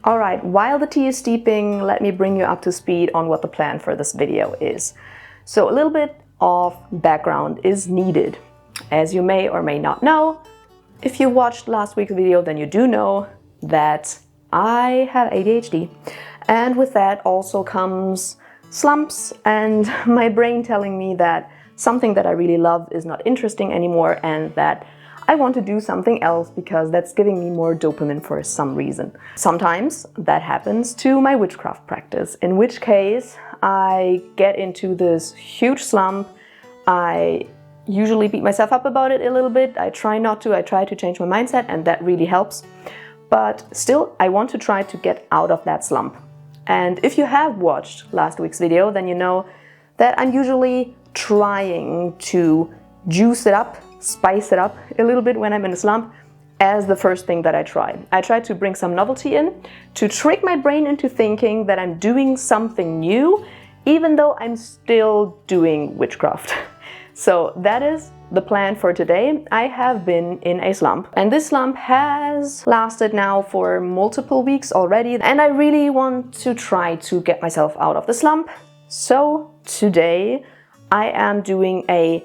Alright, while the tea is steeping, let me bring you up to speed on what the plan for this video is. So a little bit of background is needed. As you may or may not know, if you watched last week's video, then you do know that I have ADHD. And with that also comes slumps and my brain telling me that something that I really love is not interesting anymore and that I want to do something else because that's giving me more dopamine for some reason. Sometimes that happens to my witchcraft practice, in which case I get into this huge slump. I usually beat myself up about it a little bit. I try not to. I try to change my mindset and that really helps. But still, I want to try to get out of that slump. And if you have watched last week's video, then you know that I'm usually trying to juice it up, spice it up a little bit when I'm in a slump as the first thing that I try. I try to bring some novelty in, to trick my brain into thinking that I'm doing something new, even though I'm still doing witchcraft. So that is the plan for today. I have been in a slump, and this slump has lasted now for multiple weeks already, and I really want to try to get myself out of the slump. So today I am doing a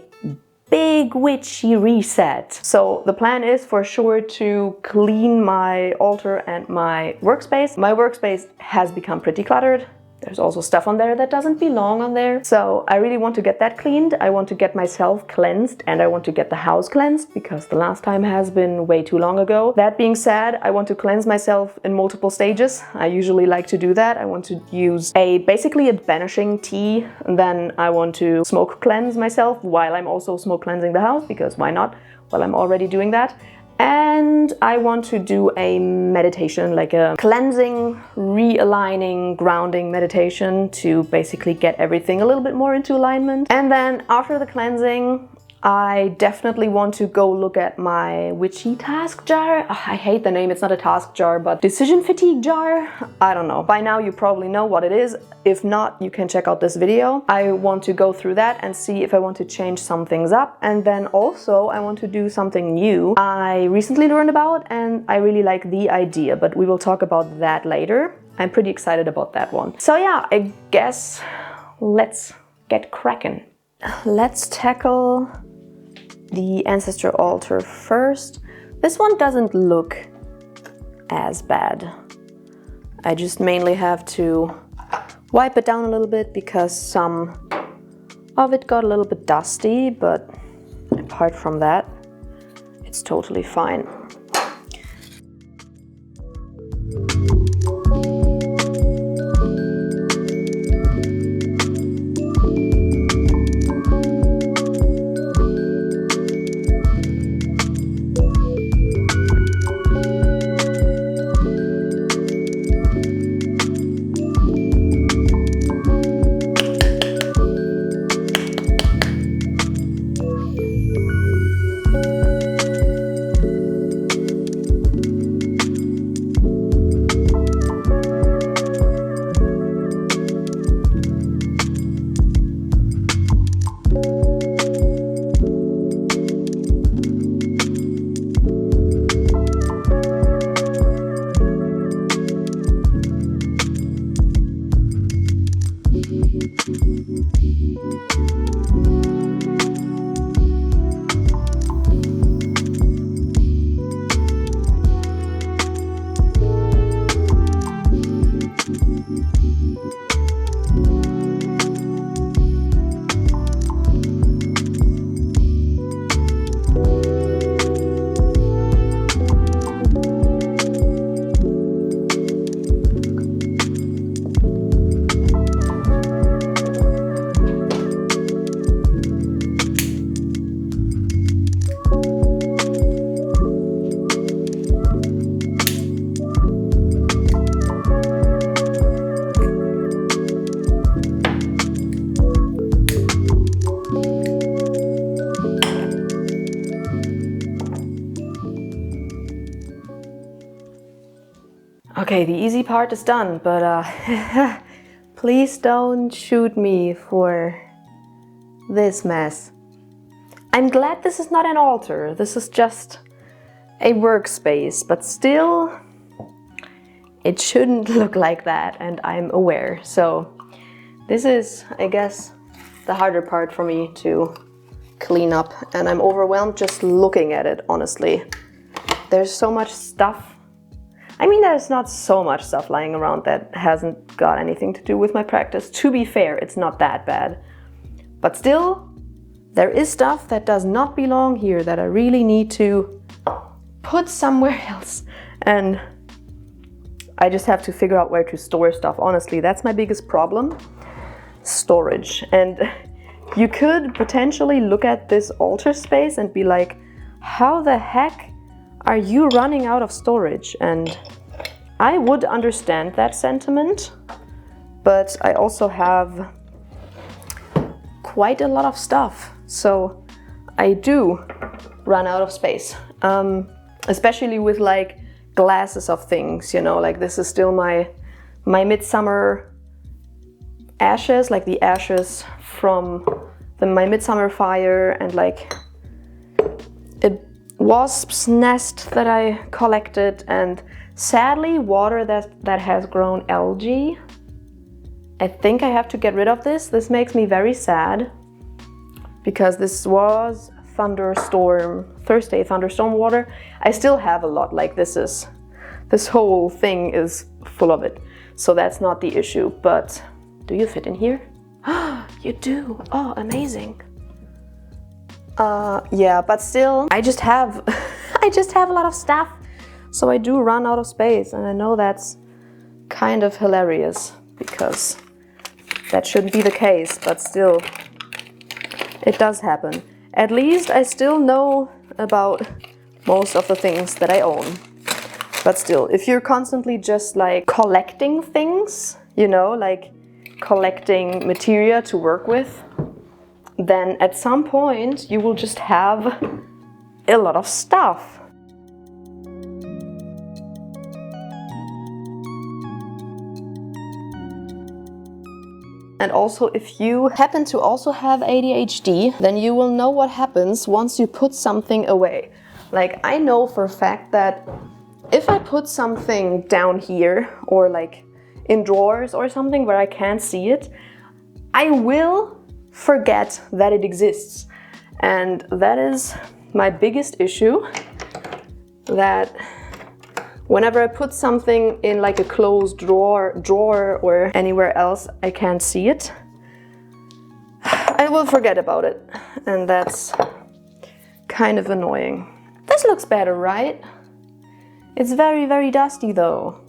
big witchy reset. So the plan is for sure to clean my altar and my workspace. My workspace has become pretty cluttered. There's also stuff on there that doesn't belong on there. So I really want to get that cleaned. I want to get myself cleansed and I want to get the house cleansed because the last time has been way too long ago. That being said, I want to cleanse myself in multiple stages. I usually like to do that. I want to use basically a banishing tea, and then I want to smoke cleanse myself while I'm also smoke cleansing the house, because why not? Well, I'm already doing that. And I want to do a meditation, like a cleansing, realigning, grounding meditation to basically get everything a little bit more into alignment. And then after the cleansing, I definitely want to go look at my witchy task jar. Ugh, I hate the name, it's not a task jar, but decision fatigue jar? I don't know. By now you probably know what it is. If not, you can check out this video. I want to go through that and see if I want to change some things up. And then also I want to do something new I recently learned about and I really like the idea, but we will talk about that later. I'm pretty excited about that one. So yeah, I guess let's get cracking. Let's tackle the ancestor altar first. This one doesn't look as bad. I just mainly have to wipe it down a little bit because some of it got a little bit dusty, but apart from that, it's totally fine. Okay, the easy part is done, but please don't shoot me for this mess. I'm glad this is not an altar. This is just a workspace, but still, it shouldn't look like that, and I'm aware. So this is, I guess, the harder part for me to clean up, and I'm overwhelmed just looking at it, honestly. There's so much stuff. I mean, there's not so much stuff lying around that hasn't got anything to do with my practice. To be fair, it's not that bad. But still, there is stuff that does not belong here that I really need to put somewhere else. And I just have to figure out where to store stuff. Honestly, that's my biggest problem. Storage. And you could potentially look at this altar space and be like, how the heck are you running out of storage? And I would understand that sentiment, but I also have quite a lot of stuff. So I do run out of space, especially with like glasses of things, you know, like this is still my midsummer ashes, like the ashes from my midsummer fire, and like a wasp's nest that I collected, and sadly water that has grown algae. I think I have to get rid of this. This makes me very sad because this was Thursday thunderstorm water. I still have a lot, like this whole thing is full of it. So that's not the issue, but do you fit in here? You do. Oh, amazing. Yeah, but still, I just have a lot of stuff. So I do run out of space, and I know that's kind of hilarious because that shouldn't be the case, but still, it does happen. At least I still know about most of the things that I own. But still, if you're constantly just like collecting things, you know, like collecting materia to work with, then at some point you will just have a lot of stuff. And also, if you happen to also have ADHD, then you will know what happens once you put something away. Like, I know for a fact that if I put something down here or like in drawers or something where I can't see it, I will forget that it exists. And that is my biggest issue, that whenever I put something in like a closed drawer or anywhere else I can't see it, I will forget about it. And that's kind of annoying. This looks better, right? It's very, very dusty though.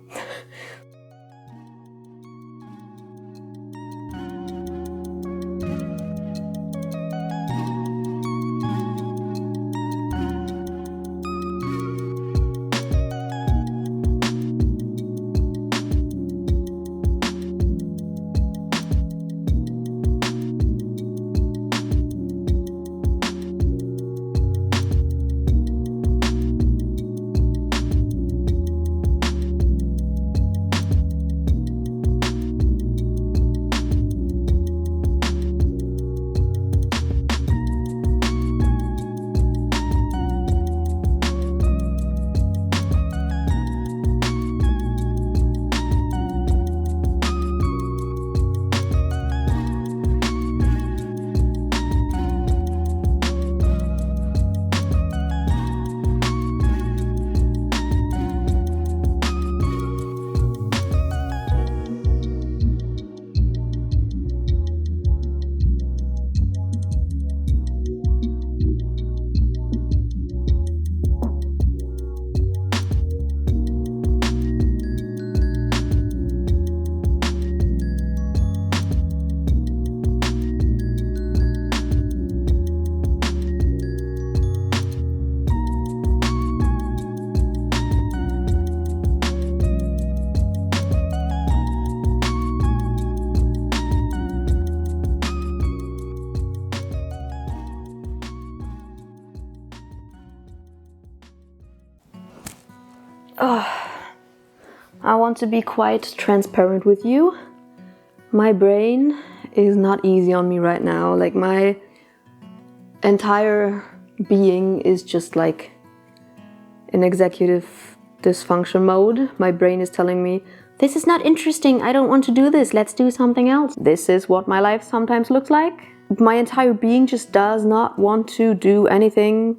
I want to be quite transparent with you. My brain is not easy on me right now. Like, my entire being is just like in executive dysfunction mode. My brain is telling me, this is not interesting, I don't want to do this, let's do something else. This is what my life sometimes looks like. My entire being just does not want to do anything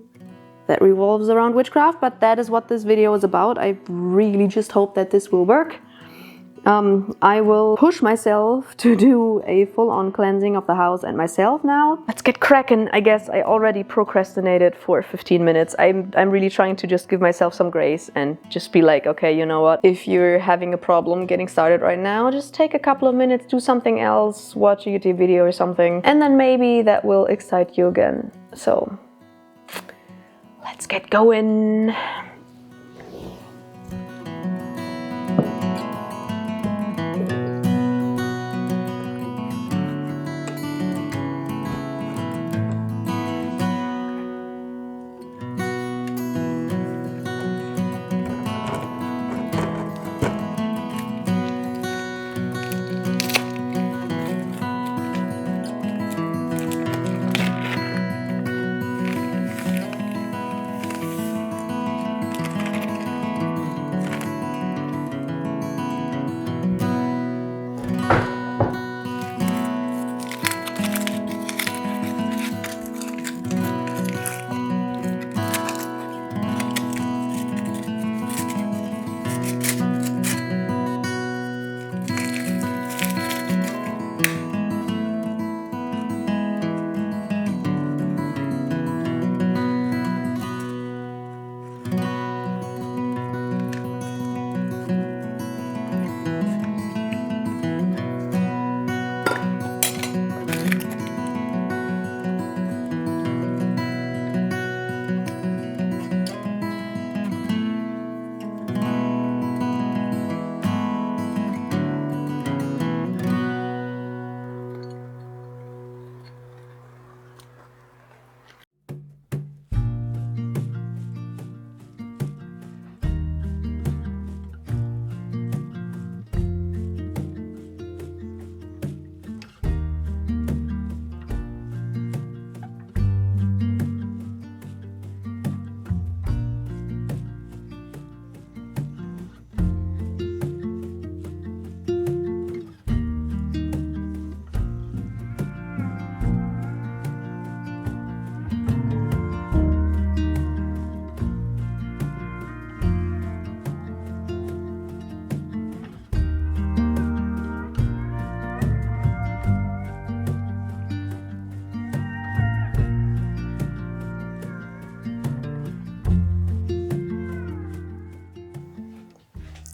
that revolves around witchcraft, but that is what this video is about. I really just hope that this will work. I will push myself to do a full-on cleansing of the house and myself now. Let's get cracking. I guess I already procrastinated for 15 minutes. I'm really trying to just give myself some grace and just be like, okay, you know what? If you're having a problem getting started right now, just take a couple of minutes, do something else, watch a YouTube video or something, and then maybe that will excite you again. So let's get going.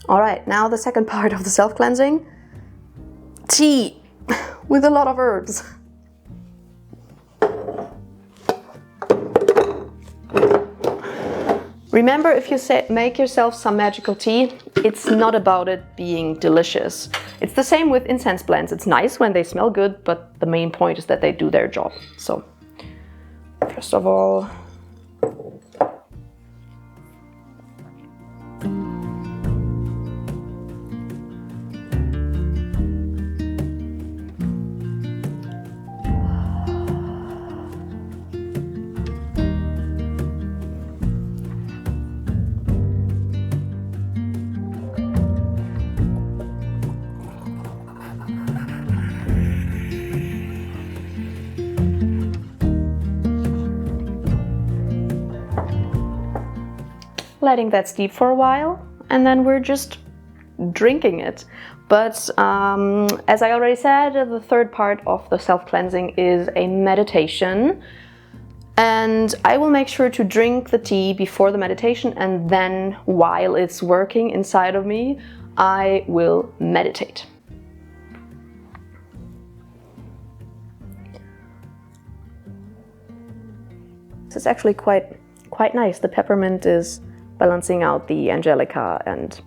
All right, now the second part of the self-cleansing. Tea with a lot of herbs. Remember, if you make yourself some magical tea, it's not about it being delicious. It's the same with incense blends. It's nice when they smell good, but the main point is that they do their job. So, first of all, letting that steep for a while, and then we're just drinking it. But as I already said, the third part of the self-cleansing is a meditation, and I will make sure to drink the tea before the meditation, and then while it's working inside of me, I will meditate. This is actually quite nice. The peppermint is balancing out the angelica and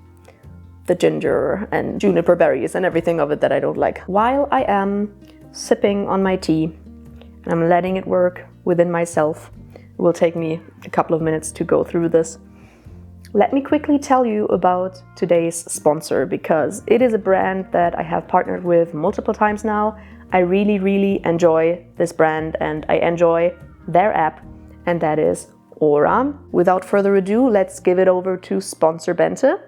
the ginger and juniper berries and everything of it that I don't like. While I am sipping on my tea and I'm letting it work within myself, it will take me a couple of minutes to go through this. Let me quickly tell you about today's sponsor, because it is a brand that I have partnered with multiple times now. I really enjoy this brand and I enjoy their app, and that is Aura. Without further ado, let's give it over to sponsor Bente.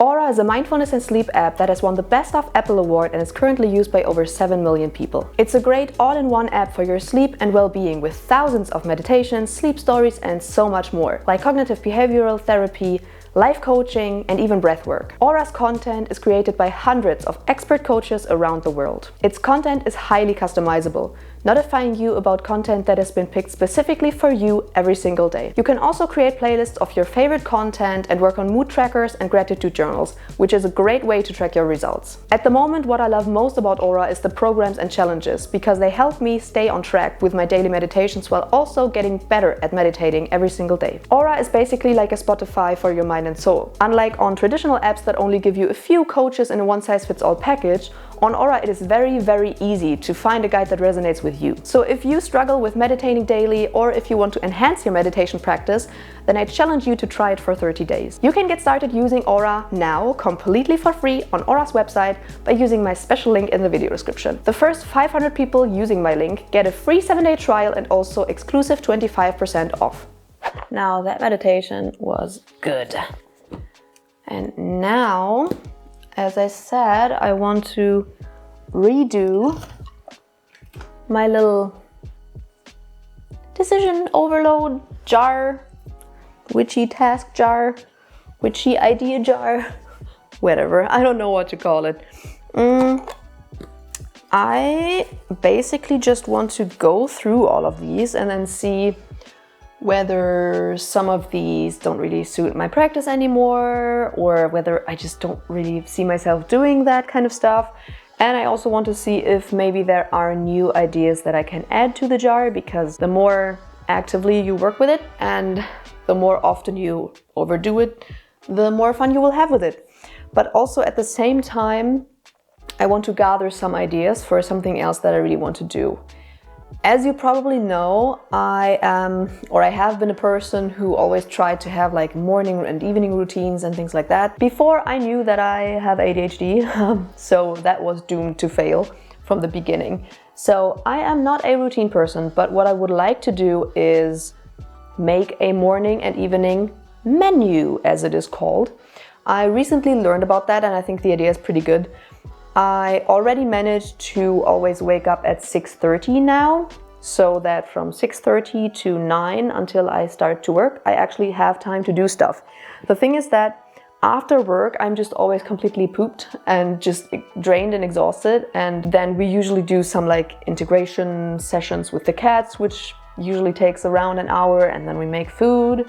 Aura is a mindfulness and sleep app that has won the Best of Apple award and is currently used by over 7 million people. It's a great all-in-one app for your sleep and well-being, with thousands of meditations, sleep stories and so much more, like cognitive behavioral therapy, life coaching and even breathwork. Aura's content is created by hundreds of expert coaches around the world. Its content is highly customizable, notifying you about content that has been picked specifically for you every single day. You can also create playlists of your favorite content and work on mood trackers and gratitude journals, which is a great way to track your results. At the moment, what I love most about Aura is the programs and challenges, because they help me stay on track with my daily meditations while also getting better at meditating every single day. Aura is basically like a Spotify for your mind and soul. Unlike on traditional apps that only give you a few coaches in a one-size-fits-all package, on Aura it is very easy to find a guide that resonates with you. So if you struggle with meditating daily, or if you want to enhance your meditation practice, then I challenge you to try it for 30 days. You can get started using Aura now completely for free on Aura's website by using my special link in the video description. The first 500 people using my link get a free 7-day trial and also exclusive 25% off. Now that meditation was good. And now, as I said, I want to redo my little decision overload jar, witchy task jar, witchy idea jar, whatever. I don't know what to call it. I basically just want to go through all of these and then see whether some of these don't really suit my practice anymore, or whether I just don't really see myself doing that kind of stuff. And I also want to see if maybe there are new ideas that I can add to the jar, because the more actively you work with it and the more often you overdo it, the more fun you will have with it. But also at the same time, I want to gather some ideas for something else that I really want to do. As you probably know, I have been a person who always tried to have like morning and evening routines and things like that before I knew that I have ADHD, so that was doomed to fail from the beginning. So I am not a routine person, but what I would like to do is make a morning and evening menu, as it is called. I recently learned about that and I think the idea is pretty good. I already managed to always wake up at 6:30 now, so that from 6:30 to 9 until I start to work, I actually have time to do stuff. The thing is that after work, I'm just always completely pooped and just drained and exhausted. And then we usually do some like integration sessions with the cats, which usually takes around an hour, and then we make food.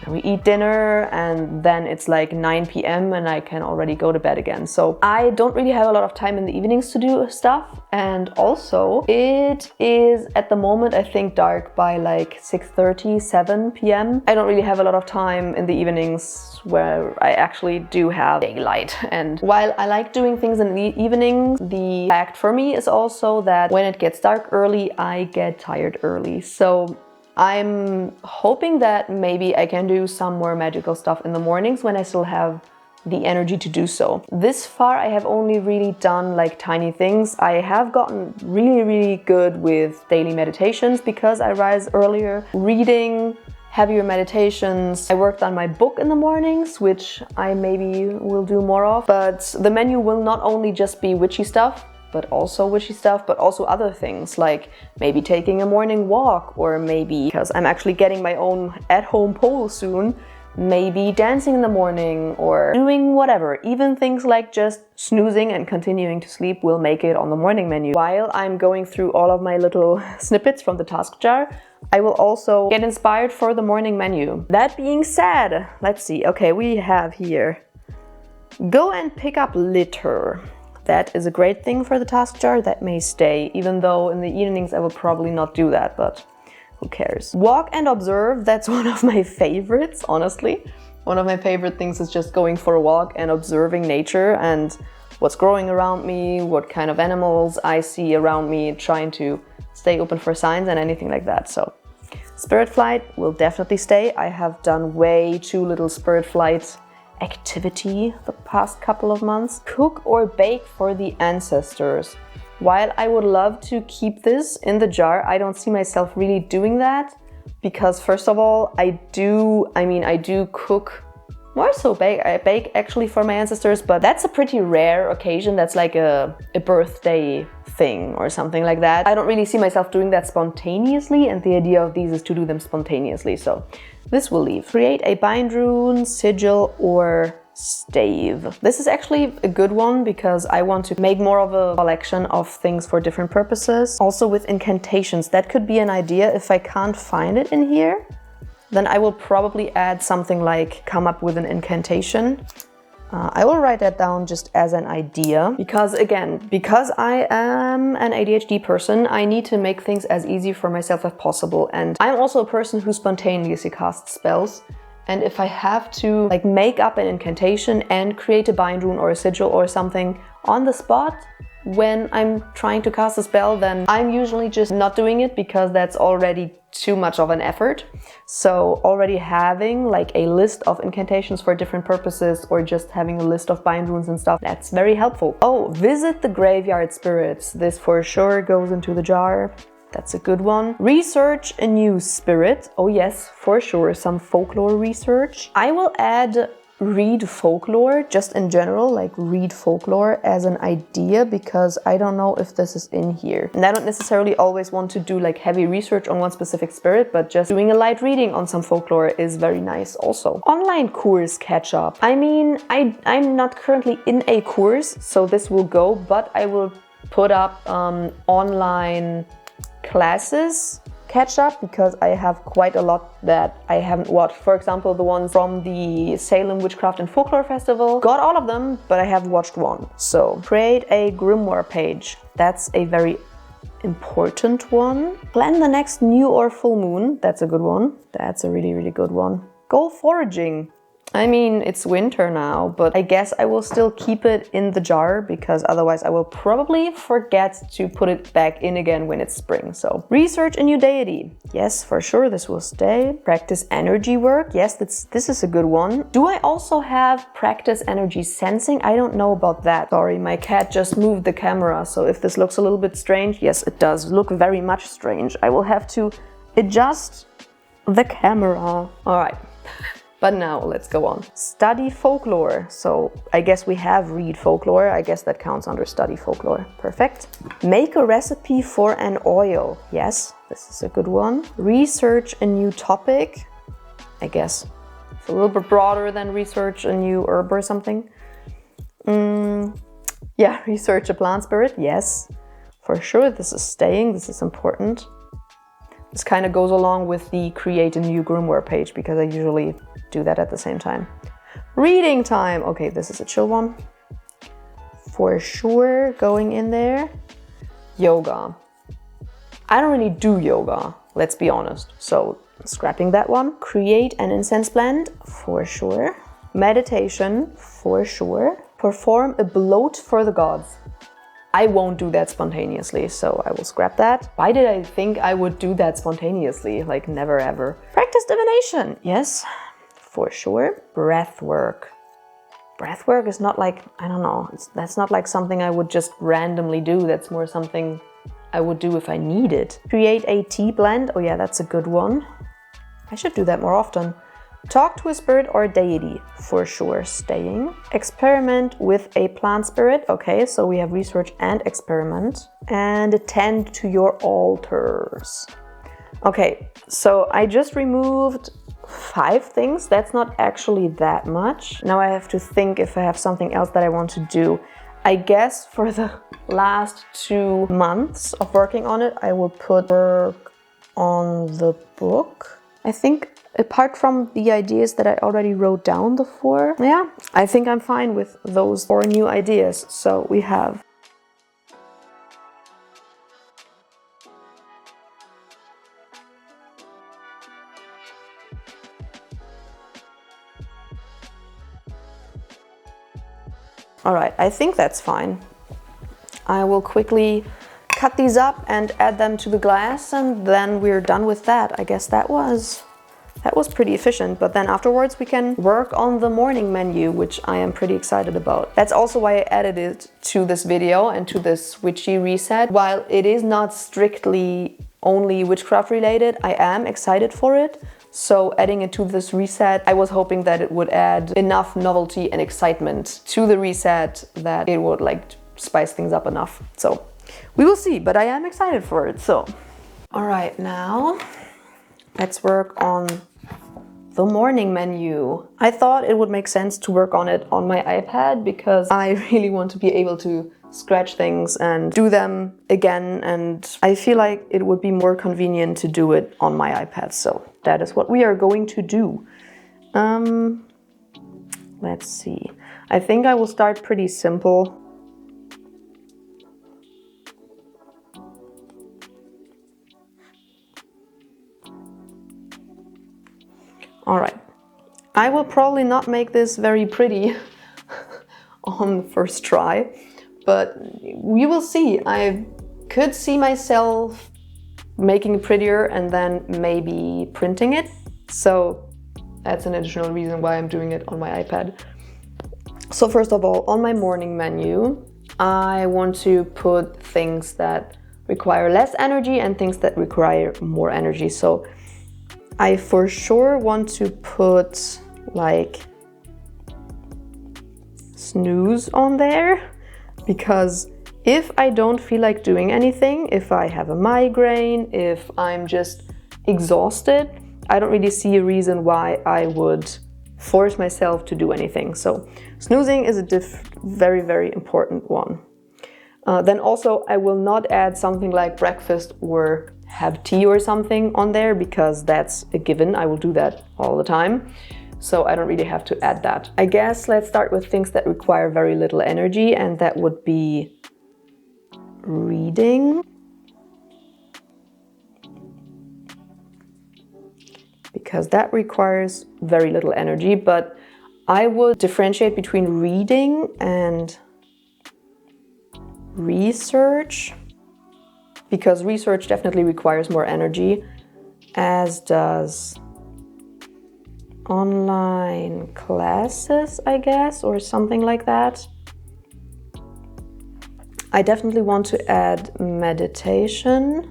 And we eat dinner, and then it's like 9 p.m. and I can already go to bed again. So I don't really have a lot of time in the evenings to do stuff. And also it is at the moment, I think, dark by like 6:30, 7 p.m. I don't really have a lot of time in the evenings where I actually do have daylight. And while I like doing things in the evenings, the fact for me is also that when it gets dark early, I get tired early. So I'm hoping that maybe I can do some more magical stuff in the mornings when I still have the energy to do so. This far I have only really done like tiny things. I have gotten really good with daily meditations because I rise earlier, reading heavier meditations. I worked on my book in the mornings, which I maybe will do more of. But the menu will not only just be witchy stuff, but also other things, like maybe taking a morning walk, or maybe, because I'm actually getting my own at-home pole soon, maybe dancing in the morning or doing whatever. Even things like just snoozing and continuing to sleep will make it on the morning menu. While I'm going through all of my little snippets from the task jar, I will also get inspired for the morning menu. That being said, let's see. Okay, we have here, go and pick up litter. That is a great thing for the task jar. That may stay, even though in the evenings I will probably not do that, but who cares? Walk and observe, that's one of my favorites, honestly. One of my favorite things is just going for a walk and observing nature and what's growing around me, what kind of animals I see around me, trying to stay open for signs and anything like that. So Spirit flight will definitely stay. I have done way too little spirit flight activity the past couple of months. Cook or bake for the ancestors. While I would love to keep this in the jar, I don't see myself really doing that because first of all, I do cook, more so bake. I bake actually for my ancestors, but that's a pretty rare occasion. That's like a birthday thing or something like that. I don't really see myself doing that spontaneously, and the idea of these is to do them spontaneously, so this will leave. Create a bind rune, sigil, or stave. This is actually a good one because I want to make more of a collection of things for different purposes. Also with incantations, that could be an idea. If I can't find it in here, then I will probably add something like come up with an incantation. I will write that down just as an idea because again, because I am an ADHD person, I need to make things as easy for myself as possible. And I'm also a person who spontaneously casts spells. And if I have to like make up an incantation and create a bind rune or a sigil or something on the spot when I'm trying to cast a spell, then I'm usually just not doing it because that's already too much of an effort. So already having like a list of incantations for different purposes or just having a list of bind runes and stuff, that's very helpful. Oh, visit the graveyard spirits. This for sure goes into the jar. That's a good one. Research a new spirit. Oh yes, for sure, some folklore research. I will add read folklore, just in general, like read folklore as an idea, because I don't know if this is in here. And I don't necessarily always want to do like heavy research on one specific spirit, but just doing a light reading on some folklore is very nice also. Online course catch up. I mean, I'm not currently in a course, so this will go, but I will put up online classes catch up because I have quite a lot that I haven't watched. For example, the one from the Salem Witchcraft and Folklore Festival. Got all of them, but I have watched one. So create a grimoire page. That's a very important one. Plan the next new or full moon. That's a good one. That's a really, really good one. Go foraging. I mean, it's winter now, but I guess I will still keep it in the jar because otherwise I will probably forget to put it back in again when it's spring. So research a new deity. Yes, for sure, this will stay. Practice energy work. Yes, this is a good one. Do I also have practice energy sensing? I don't know about that. Sorry, my cat just moved the camera. So if this looks a little bit strange, yes, it does look very much strange. I will have to adjust the camera. All right. But now let's go on. Study folklore. So I guess we have read folklore. I guess that counts under study folklore. Perfect. Make a recipe for an oil. Yes, this is a good one. Research a new topic. I guess it's a little bit broader than research a new herb or something. Yeah, research a plant spirit. Yes, for sure. This is staying. This is important. This kind of goes along with the create a new grimoire page because I usually do that at the same time. Reading time. Okay, this is a chill one. For sure, going in there. Yoga. I don't really do yoga, let's be honest. So scrapping that one. Create an incense blend. For sure. Meditation. For sure. Perform a bloat for the gods. I won't do that spontaneously, so I will scrap that. Why did I think I would do that spontaneously? Like never ever. Practice divination. Yes, for sure. Breath work. Breath work is not like, I don't know, that's not like something I would just randomly do. That's more something I would do if I need it. Create a tea blend. Oh yeah, that's a good one. I should do that more often. Talk to a spirit or deity, for sure, staying. Experiment with a plant spirit. Okay, so we have research and experiment. And attend to your altars. Okay, so I just removed 5 things. That's not actually that much. Now I have to think if I have something else that I want to do. I guess for the last 2 months of working on it, I will put work on the book. I think apart from the ideas that I already wrote down before, yeah, I think I'm fine with those 4 new ideas. So we have all right, I think that's fine. I will quickly cut these up and add them to the glass, and then we're done with that. I guess that was pretty efficient, but then afterwards we can work on the morning menu, which I am pretty excited about. That's also why I added it to this video and to this witchy reset. While it is not strictly only witchcraft related, I am excited for it. So adding it to this reset, I was hoping that it would add enough novelty and excitement to the reset that it would like spice things up enough. So we will see, but I am excited for it. So, all right, now let's work on the morning menu. I thought it would make sense to work on it on my iPad because I really want to be able to scratch things and do them again, and I feel like it would be more convenient to do it on my iPad. So that is what we are going to do. Let's see. I think I will start pretty simple. All right. I will probably not make this very pretty on the first try, but we will see. I could see myself making it prettier and then maybe printing it. So that's an additional reason why I'm doing it on my iPad. So first of all, on my morning menu, I want to put things that require less energy and things that require more energy. So I for sure want to put like snooze on there, because if I don't feel like doing anything, if I have a migraine, if I'm just exhausted, I don't really see a reason why I would force myself to do anything. So snoozing is a very, very important one. Then also I will not add something like breakfast or have tea or something on there, because that's a given. I will do that all the time. So I don't really have to add that. I guess let's start with things that require very little energy, and that would be reading. Because that requires very little energy, but I would differentiate between reading and research, because research definitely requires more energy, as does online classes, I guess, or something like that. I definitely want to add meditation.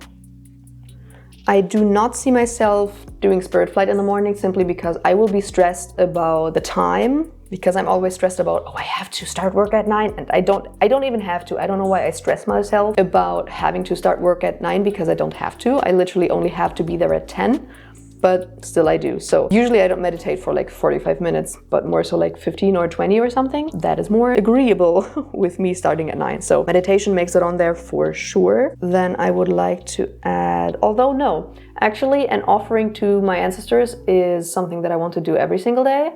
I do not see myself doing spirit flight in the morning, simply because I will be stressed about the time, because I'm always stressed about, oh, I have to start work at 9, and I don't even have to. I don't know why I stress myself about having to start work at 9, because I don't have to. I literally only have to be there at 10, but still I do. So usually I don't meditate for like 45 minutes, but more so like 15 or 20 or something. That is more agreeable with me starting at 9. So meditation makes it on there for sure. Then I would like to add, although no, actually an offering to my ancestors is something that I want to do every single day.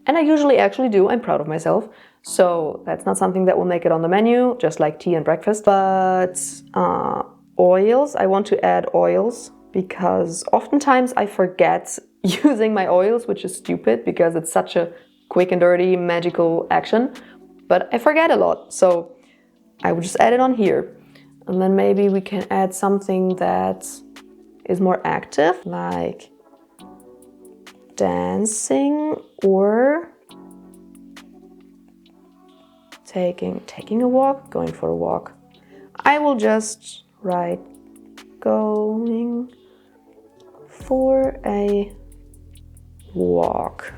And I usually actually do. I'm proud of myself. So that's not something that will make it on the menu, just like tea and breakfast. But oils, I want to add oils, because oftentimes I forget using my oils, which is stupid because it's such a quick and dirty magical action, but I forget a lot. So I would just add it on here. And then maybe we can add something that is more active, like dancing or taking a walk, going for a walk. I will just write going for a walk.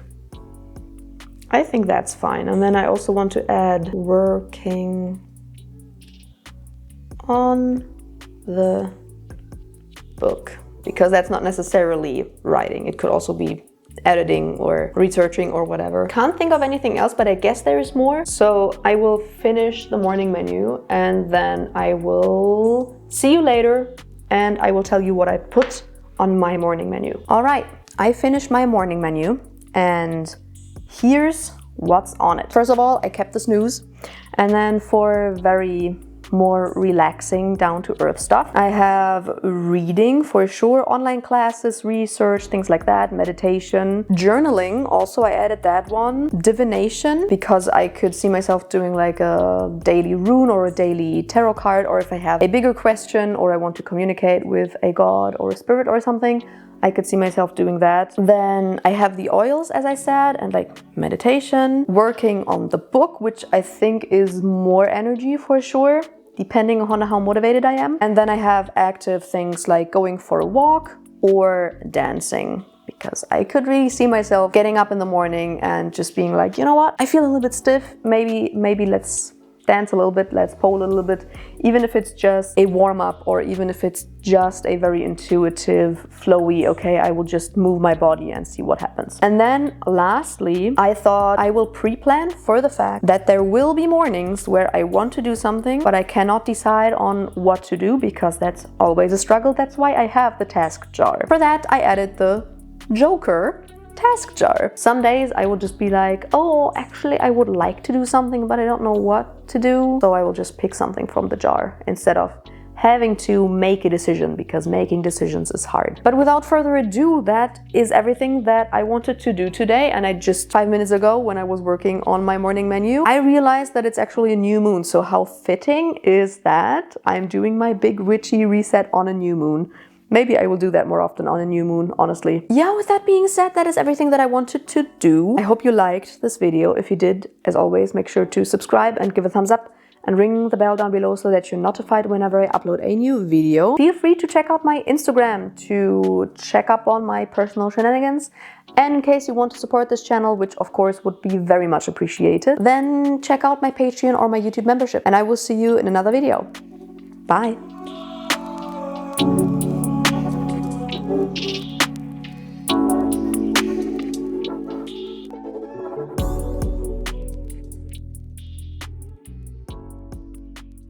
I think that's fine. And then I also want to add working on the book, because that's not necessarily writing. It could also be editing or researching or whatever. Can't think of anything else, but I guess there is more. So I will finish the morning menu, and then I will see you later, and I will tell you what I put on my morning menu. All right, I finished my morning menu, and here's what's on it. First of all, I kept the snooze, and then for very more relaxing, down-to-earth stuff. I have reading for sure, online classes, research, things like that, meditation, journaling, also I added that one, divination, because I could see myself doing like a daily rune or a daily tarot card, or if I have a bigger question or I want to communicate with a god or a spirit or something, I could see myself doing that. Then I have the oils, as I said, and like meditation, working on the book, which I think is more energy for sure, depending on how motivated I am. And then I have active things like going for a walk or dancing, because I could really see myself getting up in the morning and just being like, you know what, I feel a little bit stiff, maybe let's dance a little bit, let's pole a little bit, even if it's just a warm-up or even if it's just a very intuitive, flowy, okay, I will just move my body and see what happens. And then lastly, I thought I will pre-plan for the fact that there will be mornings where I want to do something, but I cannot decide on what to do, because that's always a struggle. That's why I have the task jar. For that, I added the Joker task jar. Some days I will just be like, oh, actually I would like to do something, but I don't know what to do. So I will just pick something from the jar instead of having to make a decision, because making decisions is hard. But without further ado, that is everything that I wanted to do today. And I just 5 minutes ago, when I was working on my morning menu, I realized that it's actually a new moon. So how fitting is that I'm doing my big witchy reset on a new moon. Maybe I will do that more often on a new moon, honestly. Yeah, with that being said, that is everything that I wanted to do. I hope you liked this video. If you did, as always, make sure to subscribe and give a thumbs up and ring the bell down below so that you're notified whenever I upload a new video. Feel free to check out my Instagram to check up on my personal shenanigans. And in case you want to support this channel, which of course would be very much appreciated, then check out my Patreon or my YouTube membership. And I will see you in another video. Bye!